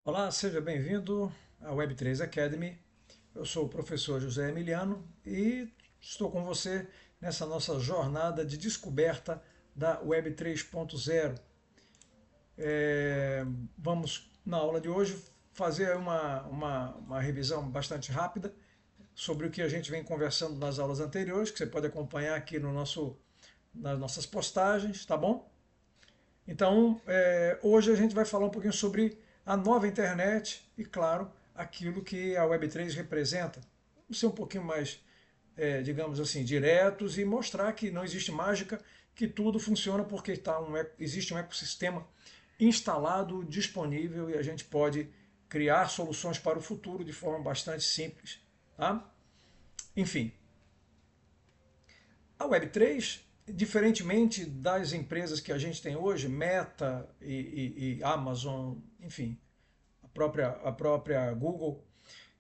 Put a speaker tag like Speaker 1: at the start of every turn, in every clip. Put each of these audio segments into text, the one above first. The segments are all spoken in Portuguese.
Speaker 1: Olá, seja bem-vindo à Web3 Academy. Eu sou o professor José Emiliano e estou com você nessa nossa jornada de descoberta da Web 3.0. Vamos, na aula de hoje, fazer uma revisão bastante rápida sobre o que a gente vem conversando nas aulas anteriores, que você pode acompanhar aqui no nas nossas postagens, tá bom? Então, hoje a gente vai falar um pouquinho sobre a nova internet e, claro, aquilo que a Web3 representa. Vamos ser um pouquinho mais, digamos assim, diretos e mostrar que não existe mágica, que tudo funciona porque existe um ecossistema instalado, disponível e a gente pode criar soluções para o futuro de forma bastante simples. Tá? Enfim, a Web3, diferentemente das empresas que a gente tem hoje, Meta e Amazon, enfim, a própria Google,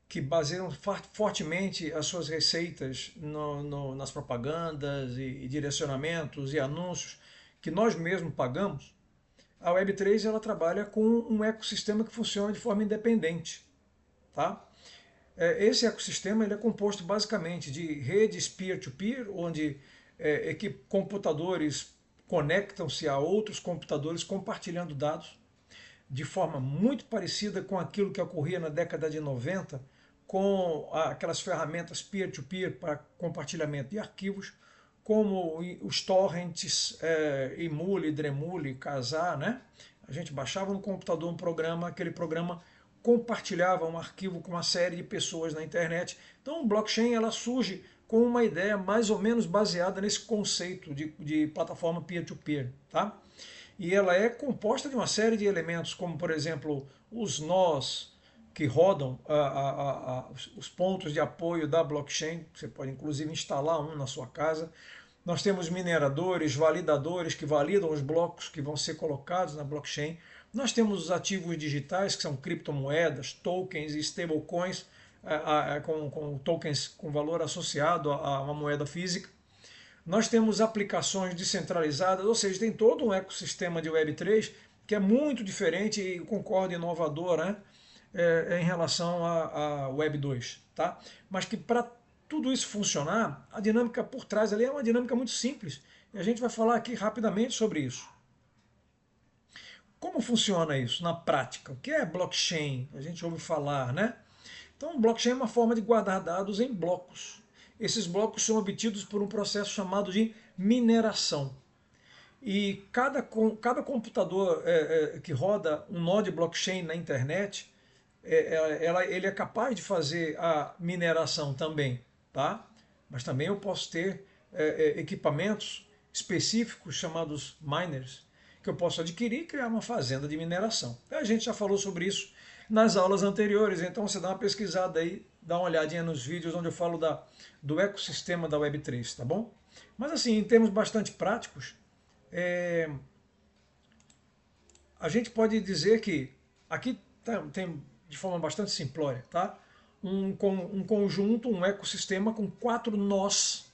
Speaker 1: que baseiam fortemente as suas receitas nas propagandas e direcionamentos e anúncios que nós mesmos pagamos, a Web3 ela trabalha com um ecossistema que funciona de forma independente. Tá? Esse ecossistema ele é composto basicamente de redes peer-to-peer, onde computadores conectam-se a outros computadores compartilhando dados, de forma muito parecida com aquilo que ocorria na década de 90, com aquelas ferramentas peer-to-peer para compartilhamento de arquivos, como os torrents, Emule, Dremule, Kazaa, né? A gente baixava no computador um programa, aquele programa compartilhava um arquivo com uma série de pessoas na internet. Então, o blockchain ela surge com uma ideia mais ou menos baseada nesse conceito de plataforma peer-to-peer, tá? E ela é composta de uma série de elementos, como, por exemplo, os nós que rodam os pontos de apoio da blockchain. Você pode, inclusive, instalar um na sua casa. Nós temos mineradores, validadores que validam os blocos que vão ser colocados na blockchain. Nós temos os ativos digitais, que são criptomoedas, tokens e stablecoins, com tokens com valor associado a uma moeda física. Nós temos aplicações descentralizadas, ou seja, tem todo um ecossistema de Web3 que é muito diferente e concordo inovador, né, em relação à Web 2. Tá? Mas que para tudo isso funcionar, a dinâmica por trás ali é uma dinâmica muito simples. E a gente vai falar aqui rapidamente sobre isso. Como funciona isso na prática? O que é blockchain? A gente ouve falar, né? Então, blockchain é uma forma de guardar dados em blocos. Esses blocos são obtidos por um processo chamado de mineração. E cada computador que roda um nó de blockchain na internet, ele é capaz de fazer a mineração também, tá? Mas também eu posso ter equipamentos específicos chamados miners, que eu posso adquirir e criar uma fazenda de mineração. A gente já falou sobre isso nas aulas anteriores, então você dá uma pesquisada aí, dá uma olhadinha nos vídeos onde eu falo do ecossistema da Web3, tá bom? Mas assim, em termos bastante práticos, é, a gente pode dizer que aqui tem de forma bastante simplória, tá? Um conjunto, um ecossistema com quatro nós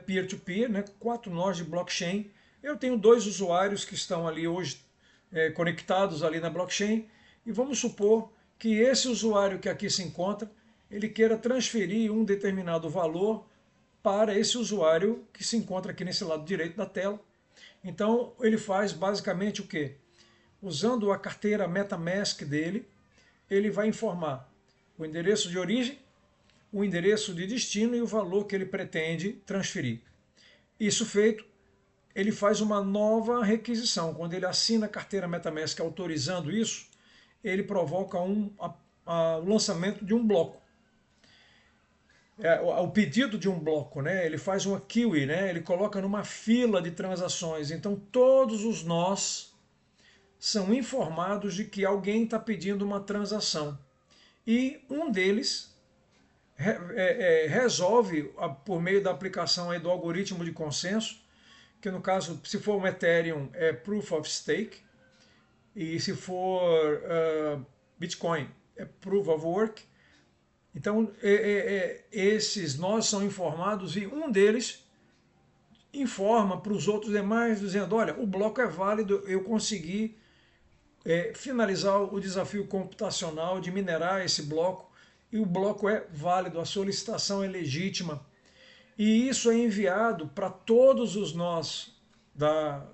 Speaker 1: peer-to-peer, né? Quatro nós de blockchain. Eu tenho dois usuários que estão ali hoje conectados ali na blockchain e vamos supor que esse usuário que aqui se encontra, ele queira transferir um determinado valor para esse usuário que se encontra aqui nesse lado direito da tela. Então ele faz basicamente o quê? Usando a carteira MetaMask dele, ele vai informar o endereço de origem, o endereço de destino e o valor que ele pretende transferir. Isso feito, ele faz uma nova requisição. Quando ele assina a carteira MetaMask autorizando isso, ele provoca o lançamento de um bloco. O pedido de um bloco, né? Ele faz uma queue, né? Ele coloca numa fila de transações. Então todos os nós são informados de que alguém está pedindo uma transação. E um deles resolve, por meio da aplicação aí do algoritmo de consenso, que no caso, se for um Ethereum, é Proof of Stake, e se for Bitcoin, é Proof of Work. Então, esses nós são informados e um deles informa para os outros demais, dizendo, olha, o bloco é válido, eu consegui finalizar o desafio computacional de minerar esse bloco, e o bloco é válido, a solicitação é legítima, e isso é enviado para todos os nós da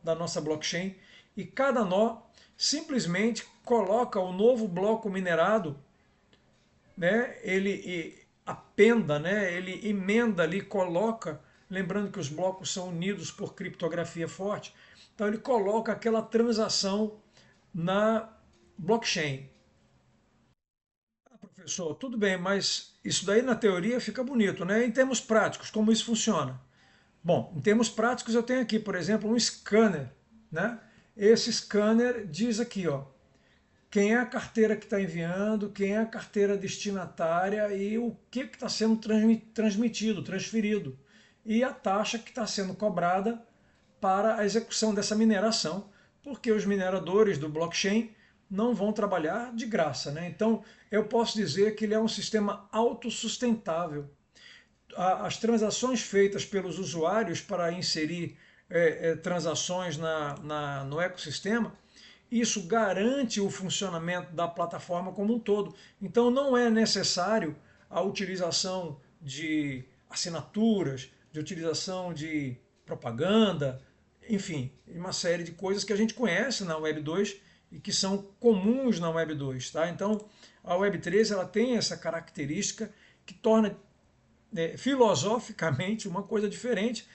Speaker 1: nossa blockchain, e cada nó simplesmente coloca o novo bloco minerado, né, ele apenda, né, ele emenda ali, coloca, lembrando que os blocos são unidos por criptografia forte, então ele coloca aquela transação na blockchain. Ah, professor, tudo bem, mas isso daí na teoria fica bonito, né? Em termos práticos, como isso funciona? Bom, em termos práticos eu tenho aqui, por exemplo, um scanner, né? Esse scanner diz aqui, ó, quem é a carteira que está enviando, quem é a carteira destinatária e o que está sendo transmitido, transferido. E a taxa que está sendo cobrada para a execução dessa mineração, porque os mineradores do blockchain não vão trabalhar de graça, né? Então, eu posso dizer que ele é um sistema autossustentável. As transações feitas pelos usuários para inserir transações no ecossistema, isso garante o funcionamento da plataforma como um todo. Então não é necessário a utilização de assinaturas, de utilização de propaganda, enfim, uma série de coisas que a gente conhece na Web 2 e que são comuns na Web 2. Tá? Então a Web 3 ela tem essa característica que torna filosoficamente uma coisa diferente.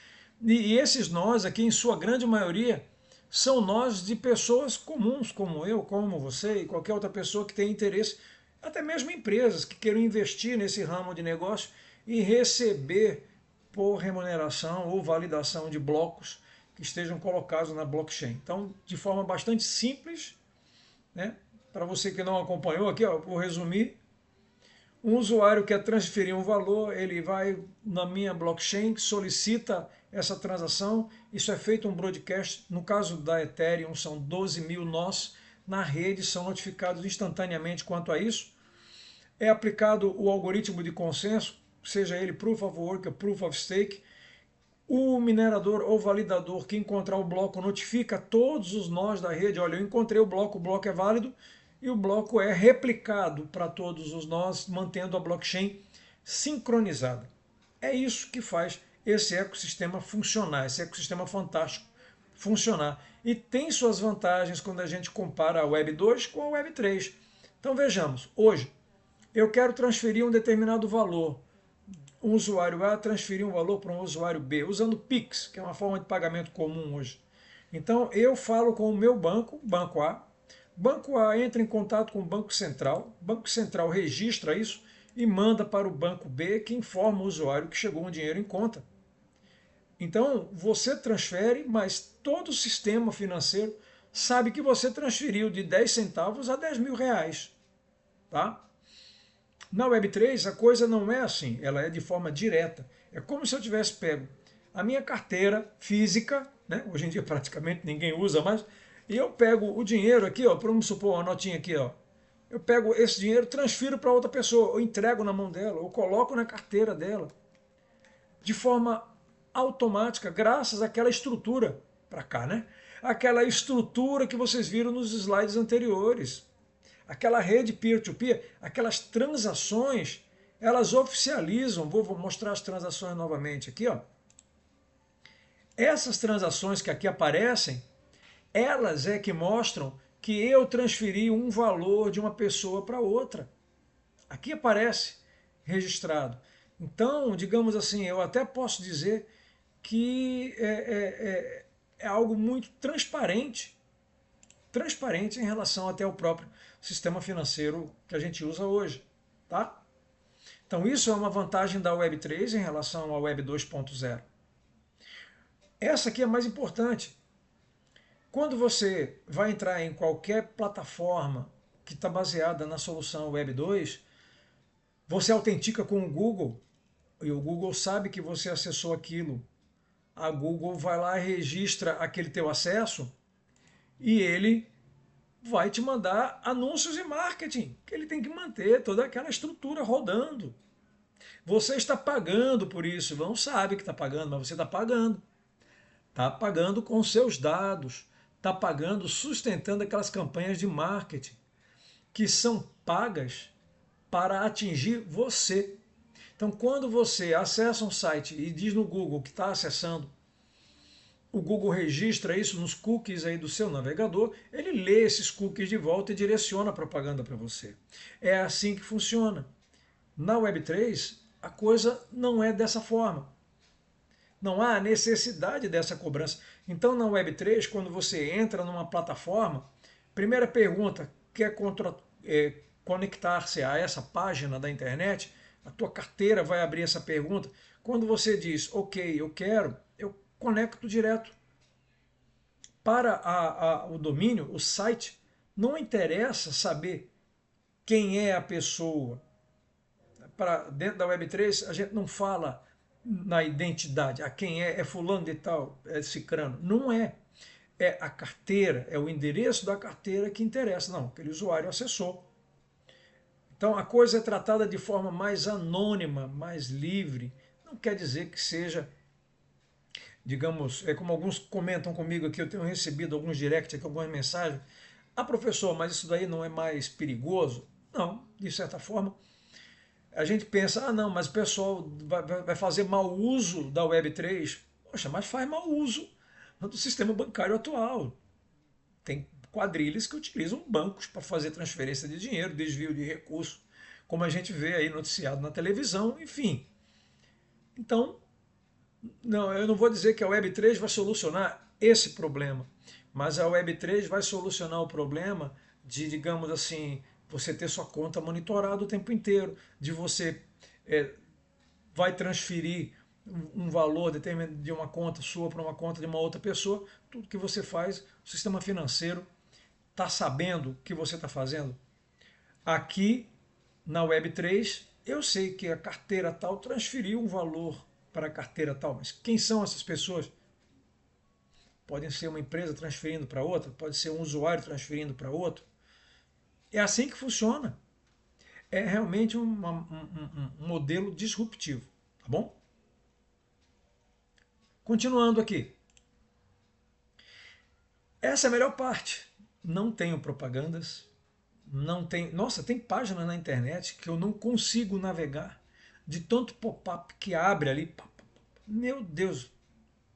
Speaker 1: E esses nós aqui, em sua grande maioria, são nós de pessoas comuns, como eu, como você e qualquer outra pessoa que tenha interesse, até mesmo empresas que queiram investir nesse ramo de negócio e receber por remuneração ou validação de blocos que estejam colocados na blockchain. Então, de forma bastante simples, né? Para você que não acompanhou aqui, ó, vou resumir. Um usuário quer transferir um valor, ele vai na minha blockchain, solicita essa transação, isso é feito um broadcast, no caso da Ethereum são 12 mil nós na rede, são notificados instantaneamente quanto a isso, é aplicado o algoritmo de consenso, seja ele Proof of Work ou Proof of Stake, o minerador ou validador que encontrar o bloco notifica todos os nós da rede, olha, eu encontrei o bloco é válido, e o bloco é replicado para todos os nós, mantendo a blockchain sincronizada. É isso que faz esse ecossistema funcionar, esse ecossistema fantástico funcionar. E tem suas vantagens quando a gente compara a Web 2 com a Web 3. Então vejamos, hoje eu quero transferir um determinado valor. Um usuário A transferir um valor para um usuário B, usando Pix, que é uma forma de pagamento comum hoje. Então eu falo com o meu banco, Banco A, Banco A entra em contato com o Banco Central registra isso e manda para o Banco B, que informa o usuário que chegou um dinheiro em conta. Então, você transfere, mas todo o sistema financeiro sabe que você transferiu de 10 centavos a 10 mil reais. Tá? Na Web3, a coisa não é assim, ela é de forma direta. É como se eu tivesse pego a minha carteira física, né? Hoje em dia praticamente ninguém usa mais, e eu pego o dinheiro aqui, ó, vamos supor, uma notinha aqui, ó. Eu pego esse dinheiro, transfiro para outra pessoa, eu entrego na mão dela, eu coloco na carteira dela, de forma automática, graças àquela estrutura, para cá, né? Aquela estrutura que vocês viram nos slides anteriores. Aquela rede peer-to-peer, aquelas transações, elas oficializam, vou mostrar as transações novamente aqui, ó. Essas transações que aqui aparecem, elas é que mostram que eu transferi um valor de uma pessoa para outra. Aqui aparece registrado. Então, digamos assim, eu até posso dizer que é algo muito transparente, transparente em relação até ao próprio sistema financeiro que a gente usa hoje. Tá? Então, isso é uma vantagem da Web 3 em relação à Web 2.0. Essa aqui é mais importante. Quando você vai entrar em qualquer plataforma que está baseada na solução Web 2, você autentica com o Google, e o Google sabe que você acessou aquilo. A Google vai lá e registra aquele teu acesso e ele vai te mandar anúncios e marketing, que ele tem que manter toda aquela estrutura rodando. Você está pagando por isso, não sabe que está pagando, mas você está pagando. Está pagando com seus dados, está pagando, sustentando aquelas campanhas de marketing que são pagas para atingir você. Então, quando você acessa um site e diz no Google que está acessando, o Google registra isso nos cookies aí do seu navegador, ele lê esses cookies de volta e direciona a propaganda para você. É assim que funciona. Na Web3, a coisa não é dessa forma. Não há necessidade dessa cobrança. Então, na Web3, quando você entra numa plataforma, primeira pergunta, quer conectar-se a essa página da internet? A tua carteira vai abrir essa pergunta. Quando você diz, ok, eu quero, eu conecto direto. Para o domínio, o site, não interessa saber quem é a pessoa. Dentro da Web3, a gente não fala na identidade, a quem é fulano de tal, é cicrano. Não é. É a carteira, é o endereço da carteira que interessa. Não, aquele usuário acessou. Então a coisa é tratada de forma mais anônima, mais livre. Não quer dizer que seja, digamos, como alguns comentam comigo aqui, eu tenho recebido alguns directs aqui, algumas mensagens. Ah, professor, mas isso daí não é mais perigoso? Não, de certa forma. A gente pensa, ah não, mas o pessoal vai fazer mau uso da Web3. Poxa, mas faz mau uso do sistema bancário atual. Tem quadrilhas que utilizam bancos para fazer transferência de dinheiro, desvio de recursos, como a gente vê aí noticiado na televisão, enfim. Então, não, eu não vou dizer que a Web3 vai solucionar esse problema, mas a Web3 vai solucionar o problema de, digamos assim, você ter sua conta monitorada o tempo inteiro, de você vai transferir um valor determinado de uma conta sua para uma conta de uma outra pessoa, tudo que você faz, o sistema financeiro está sabendo o que você está fazendo. Aqui na Web3, eu sei que a carteira tal transferiu um valor para a carteira tal, mas quem são essas pessoas? Podem ser uma empresa transferindo para outra, pode ser um usuário transferindo para outro. É assim que funciona. É realmente um modelo disruptivo, tá bom? Continuando aqui. Essa é a melhor parte. Não tenho propagandas, não tem. Nossa, tem página na internet que eu não consigo navegar de tanto pop-up que abre ali. Meu Deus,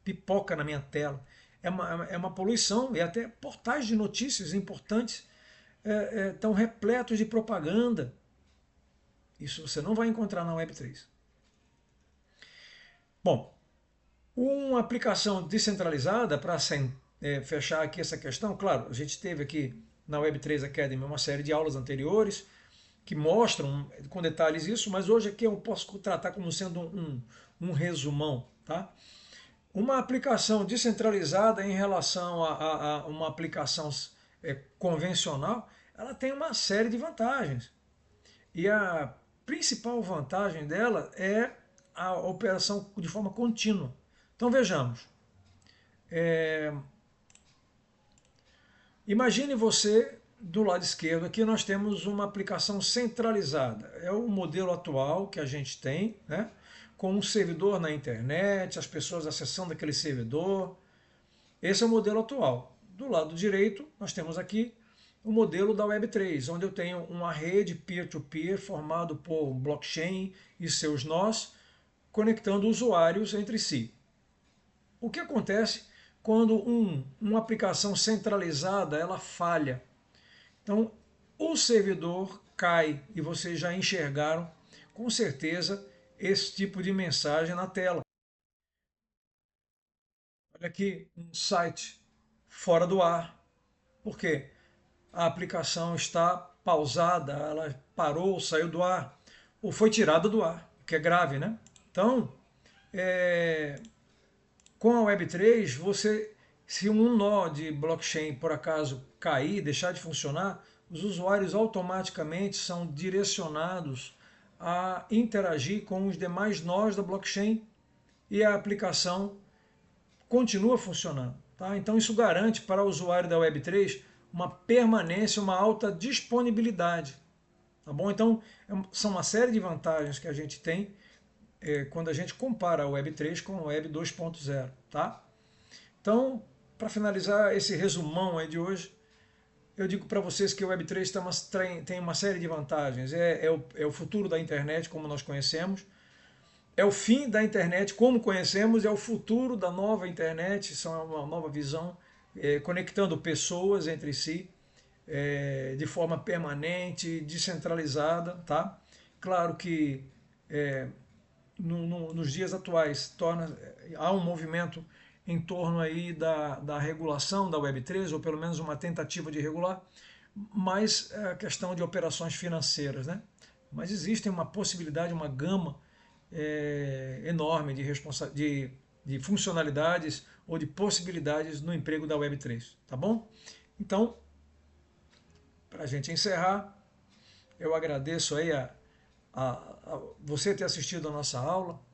Speaker 1: pipoca na minha tela. É uma poluição, e até portais de notícias importantes estão repletos de propaganda. Isso você não vai encontrar na Web3. Bom, uma aplicação descentralizada para fechar aqui essa questão, claro, a gente teve aqui na Web3 Academy uma série de aulas anteriores que mostram com detalhes isso, mas hoje aqui eu posso tratar como sendo um resumão, tá? Uma aplicação descentralizada em relação a uma aplicação convencional, ela tem uma série de vantagens. E a principal vantagem dela é a operação de forma contínua. Então vejamos. Imagine você do lado esquerdo, aqui nós temos uma aplicação centralizada. É o modelo atual que a gente tem, né? Com um servidor na internet, as pessoas acessando aquele servidor. Esse é o modelo atual. Do lado direito, nós temos aqui o modelo da Web3, onde eu tenho uma rede peer-to-peer formado por blockchain e seus nós, conectando usuários entre si. O que acontece quando uma aplicação centralizada ela falha? Então, o servidor cai e vocês já enxergaram com certeza esse tipo de mensagem na tela. Olha aqui um site fora do ar. Por quê? A aplicação está pausada, ela parou, saiu do ar, ou foi tirada do ar, o que é grave, né? Então, com a Web3, se um nó de blockchain por acaso cair, deixar de funcionar, os usuários automaticamente são direcionados a interagir com os demais nós da blockchain e a aplicação continua funcionando. Tá? Então isso garante para o usuário da Web3 uma permanência, uma alta disponibilidade. Tá bom? Então são uma série de vantagens que a gente tem quando a gente compara a Web3 com a Web 2.0. Tá? Então para finalizar esse resumão aí de hoje, eu digo para vocês que o Web3 tem uma série de vantagens. É o futuro da internet como nós conhecemos, é o fim da internet como conhecemos, é o futuro da nova internet, são uma nova visão, conectando pessoas entre si, de forma permanente, descentralizada, tá? Claro que nos dias atuais há um movimento em torno aí da regulação da Web3, ou pelo menos uma tentativa de regular, mas a questão de operações financeiras, né? Mas existe uma possibilidade, uma gama enorme de funcionalidades ou de possibilidades no emprego da Web3, tá bom? Então, para a gente encerrar, eu agradeço aí a você ter assistido a nossa aula.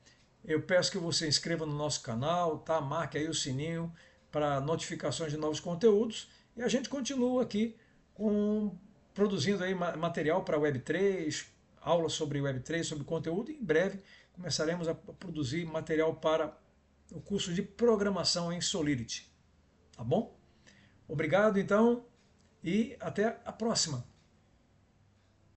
Speaker 1: Eu peço que você inscreva no nosso canal, tá? Marque aí o sininho para notificações de novos conteúdos. E a gente continua aqui produzindo aí material para Web3, aulas sobre Web3, sobre conteúdo. E em breve começaremos a produzir material para o curso de programação em Solidity. Tá bom? Obrigado então e até a próxima.